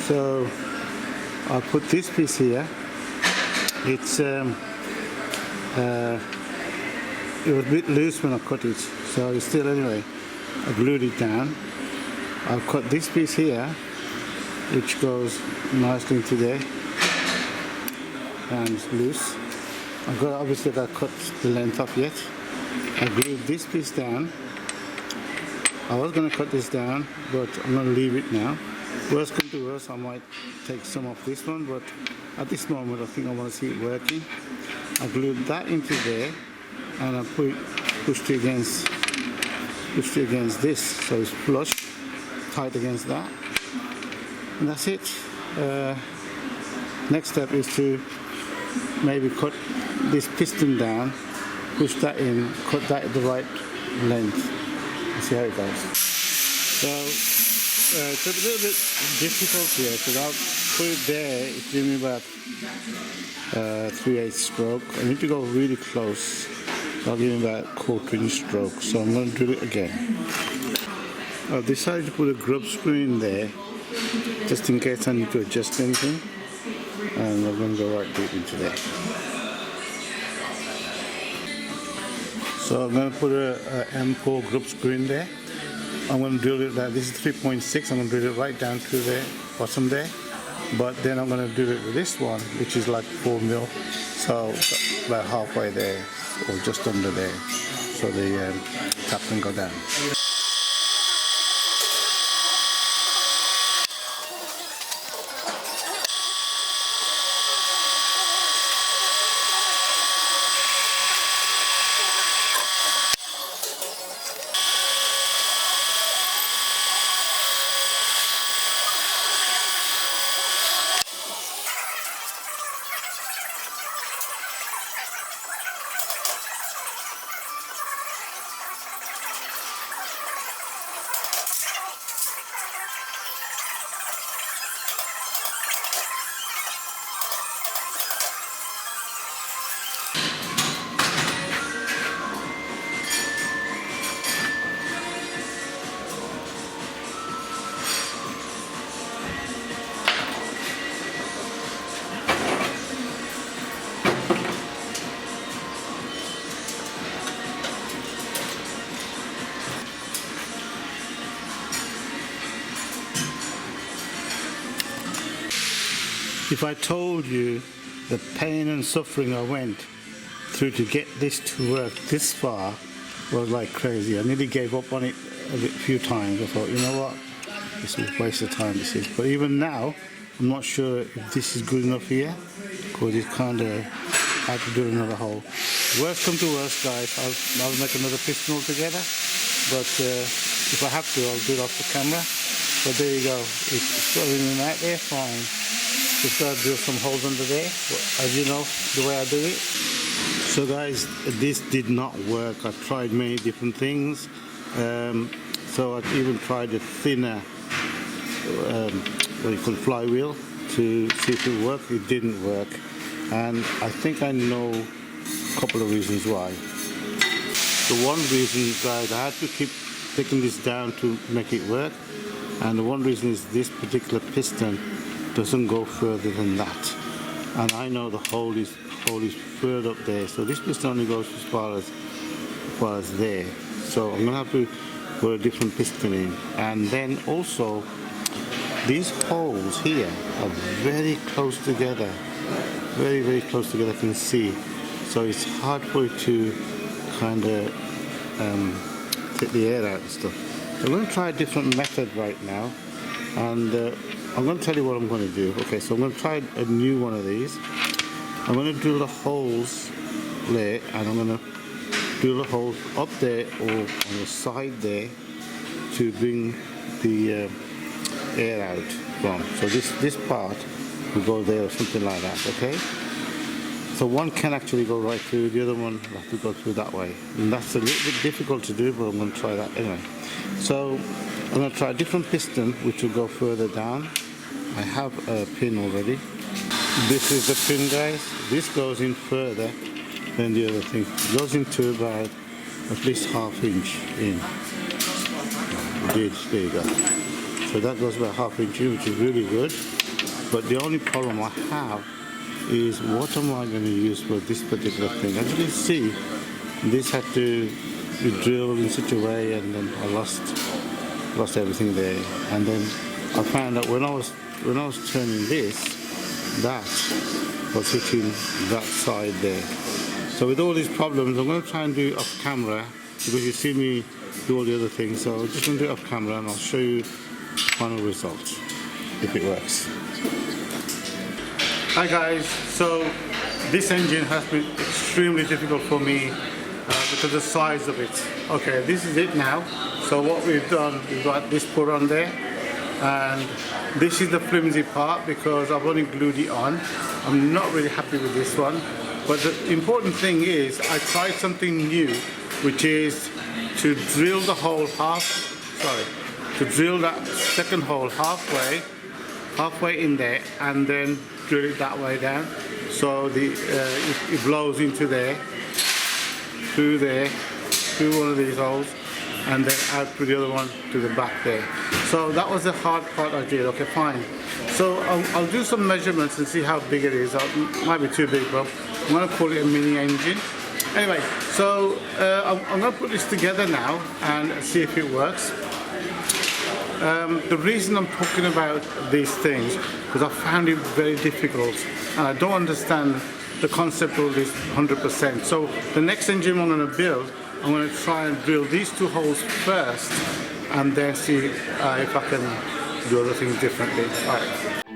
So I'll put this piece here. It's it was a bit loose when I cut it, so it's still anyway. I glued it down. I'll cut this piece here, which goes nicely into there, and it's loose. Obviously got to cut the length off yet. I glued this piece down. I was going to cut this down, but I'm going to leave it now. Worst come to worst, I might take some off this one, but at this moment I think I want to see it working. I glued that into there, and I pushed it against this, so it's flush, tight against that, and that's it. Next step is to maybe cut this piston down, push that in, cut that at the right length, and see how it goes. So it's a little bit difficult here, because I'll put it there, it's giving me about 3/8 stroke. I need to go really close, so I'll give me about 1/4 stroke, so I'm going to do it again. I've decided to put a grub screw in there, just in case I need to adjust anything, and I'm going to go right deep into there. So I'm going to put a M4 grub screw in there. I'm going to drill it that this is 3.6. I'm going to drill it right down to the bottom there, but then I'm going to do it with this one, which is like 4 mil, so about halfway there or just under there, so the tap can go down. If I told you the pain and suffering I went through to get this to work this far was like crazy. I nearly gave up on it a few times. I thought, you know what, this is a waste of time, this is. But even now, I'm not sure if this is good enough here, because it's kind of hard to do another hole. Worst come to worst, guys, I'll make another piston altogether. But if I have to, I'll do it off the camera. But there you go, it's got everything out there, fine. Just got to drill some holes under there, as you know, the way I do it. So guys, this did not work. I tried many different things. So I even tried a thinner, what you call flywheel, to see if it worked. It didn't work. And I think I know a couple of reasons why. The one reason, guys, I had to keep taking this down to make it work. And the one reason is this particular piston doesn't go further than that, and I know the hole is further up there, so this piston only goes as far as there, so I'm gonna have to put a different piston in. And then also these holes here are very close together, very close together, I can see, so it's hard for it to kind of take the air out and stuff. So I'm going to try a different method right now, and I'm going to tell you what I'm going to do. Okay, so I'm going to try a new one of these. I'm going to drill the holes there, and I'm going to drill the holes up there or on the side there to bring the air out from. So this part will go there or something like that, okay? So one can actually go right through, the other one will have to go through that way. And that's a little bit difficult to do, but I'm going to try that anyway. So I'm going to try a different piston which will go further down. I have a pin already. This is the pin, guys. This goes in further than the other thing. It goes into about at least ½ inch in. There you go. So that goes about ½ inch in, which is really good. But the only problem I have is what am I going to use for this particular thing. As you can see, this had to be drilled in such a way, and then I lost everything there. And then I found out when I was turning this, that was hitting that side there. So with all these problems, I'm going to try and do it off camera, because you see me do all the other things. So I'm just going to do it off camera, and I'll show you the final result if it works. Hi guys, so this engine has been extremely difficult for me because of the size of it. Okay, this is it now. So what we've done, we've got this put on there, and this is the flimsy part because I've only glued it on. I'm not really happy with this one, but the important thing is I tried something new, which is to drill the hole to drill that second hole halfway in there, and then drill it that way down, so it blows into there, through one of these holes, and then out through the other one to the back there. So that was the hard part I did. Okay, fine. So I'll do some measurements and see how big it is. It might be too big, but I'm going to call it a mini engine. Anyway, so I'm going to put this together now and see if it works. The reason I'm talking about these things, because I found it very difficult and I don't understand the concept of this 100%. So the next engine I'm going to build, I'm going to try and drill these two holes first and then see if I can do other things differently. All right.